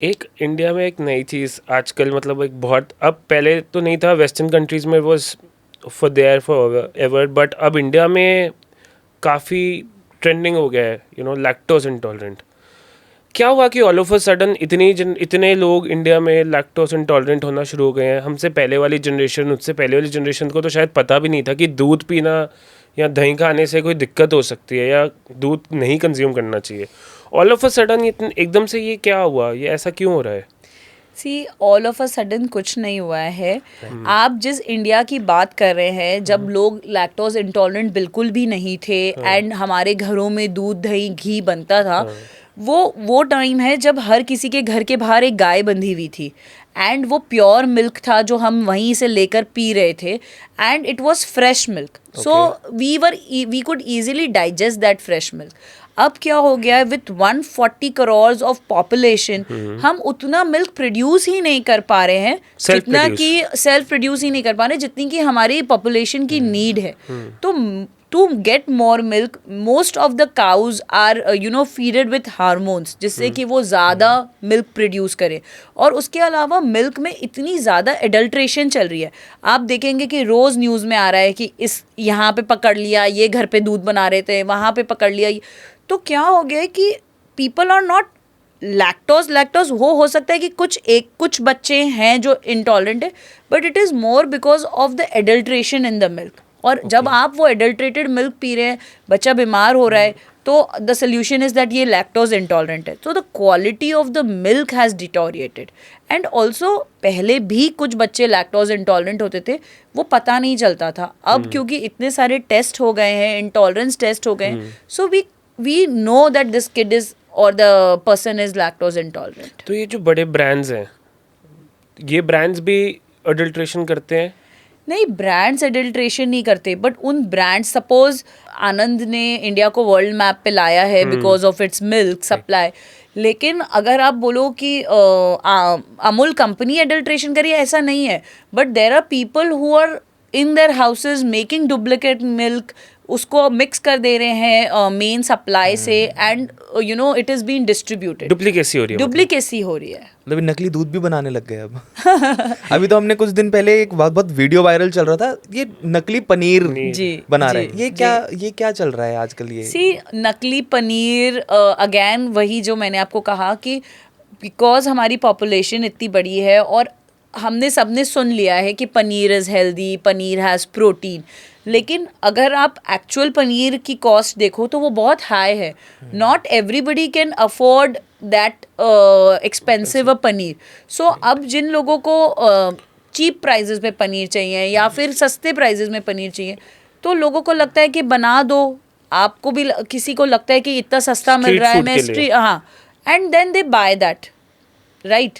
एक इंडिया में एक नई चीज़ आजकल मतलब एक बहुत अब पहले तो नहीं था वेस्टर्न कंट्रीज़ में was for their for ever but अब इंडिया में काफ़ी ट्रेंडिंग हो गया है लैक्टोज इंटॉलरेंट. क्या हुआ कि ऑल ऑफ अ सडन इतने लोग इंडिया में लैक्टोज इंटॉलरेंट होना शुरू हो गए हैं. हमसे पहले वाली जनरेशन उससे पहले वाली जनरेशन को तो शायद पता भी नहीं था कि दूध पीना या दही खाने से कोई दिक्कत हो सकती है या दूध नहीं कंज्यूम करना चाहिए. ऑल ऑफ अ सडन एकदम से ये क्या हुआ, ये ऐसा क्यों हो रहा है? See all of a sudden कुछ नहीं हुआ है. आप जिस इंडिया की बात कर रहे हैं जब लोग लैक्टोज इंटॉलरेंट बिल्कुल भी नहीं थे एंड हमारे घरों में दूध दही घी बनता था, वो टाइम है जब हर किसी के घर के बाहर एक गाय बंधी हुई थी एंड वो प्योर मिल्क था जो हम वहीं से लेकर पी रहे थे and it was fresh milk. So we could easily digest that fresh milk. अब क्या हो गया है विथ 140 करोड़ ऑफ पॉपुलेशन हम उतना मिल्क प्रोड्यूस ही नहीं कर पा रहे हैं जितना कि सेल्फ प्रोड्यूस ही नहीं कर पा रहे जितनी कि हमारी पॉपुलेशन की नीड है. तो to get more milk most of the cows are feeded with hormones जिससे कि वो ज़्यादा मिल्क प्रोड्यूस करे. और उसके अलावा मिल्क में इतनी ज़्यादा एडल्ट्रेशन चल रही है. आप देखेंगे कि रोज़ न्यूज़ में आ रहा है कि इस यहाँ पे पकड़ लिया, ये घर पे दूध बना रहे थे, वहाँ पे पकड़ लिया. तो क्या हो गया है कि पीपल आर नॉट लैक्टोज हो सकता है कि कुछ बच्चे हैं जो इंटॉलरेंट है but it is more because of the adulteration in the milk. और जब आप वो एडल्ट्रेटेड मिल्क पी रहे हैं, बच्चा बीमार हो रहा है, तो द सोल्यूशन इज़ दैट ये लैक्टोज इंटॉलरेंट है. तो the quality of the milk has deteriorated. And also पहले भी कुछ बच्चे लैक्टोज इंटॉलरेंट होते थे, वो पता नहीं चलता था. अब क्योंकि इतने सारे टेस्ट हो गए हैं, इंटॉलरेंस टेस्ट हो गए हैं, so we know that this kid is और the person is lactose intolerant. तो ये जो बड़े ब्रांड्स हैं, ये ब्रांड्स भी अडल्ट्रेशन करते हैं? नहीं, ब्रांड्स एडल्ट्रेशन नहीं करते बट उन ब्रांड्स, सपोज आनंद ने इंडिया को वर्ल्ड मैप पे लाया है because of its milk supply. लेकिन अगर आप बोलो कि अमूल कंपनी एडल्ट्रेशन करिए, ऐसा नहीं है. But there are people who are in their houses making duplicate milk, उसको मिक्स कर दे रहे हैं मेन सप्लाई से and it is been distributed. Duplicacy हो रही है. मतलब नकली दूध भी बनाने लग गए अब. अभी तो हमने कुछ दिन पहले एक बहुत वीडियो वायरल चल रहा था, ये नकली पनीर बना रहे हैं. ये क्या चल रहा है आजकल? ये नकली पनीर अगेन वही जो मैंने आपको कहा कि बिकॉज हमारी पॉपुलेशन इतनी बड़ी है और हमने सबने सुन लिया है कि paneer is healthy, paneer has protein. लेकिन अगर आप एक्चुअल पनीर की कॉस्ट देखो तो वो बहुत हाई है. Not everybody can afford that expensive a paneer. So अब जिन लोगों को चीप प्राइजेस में पनीर चाहिए या फिर सस्ते प्राइजेस में पनीर चाहिए, तो लोगों को लगता है कि बना दो. आपको भी किसी को लगता है कि इतना सस्ता मिल रहा है, मैं हाँ, and then they by that, right.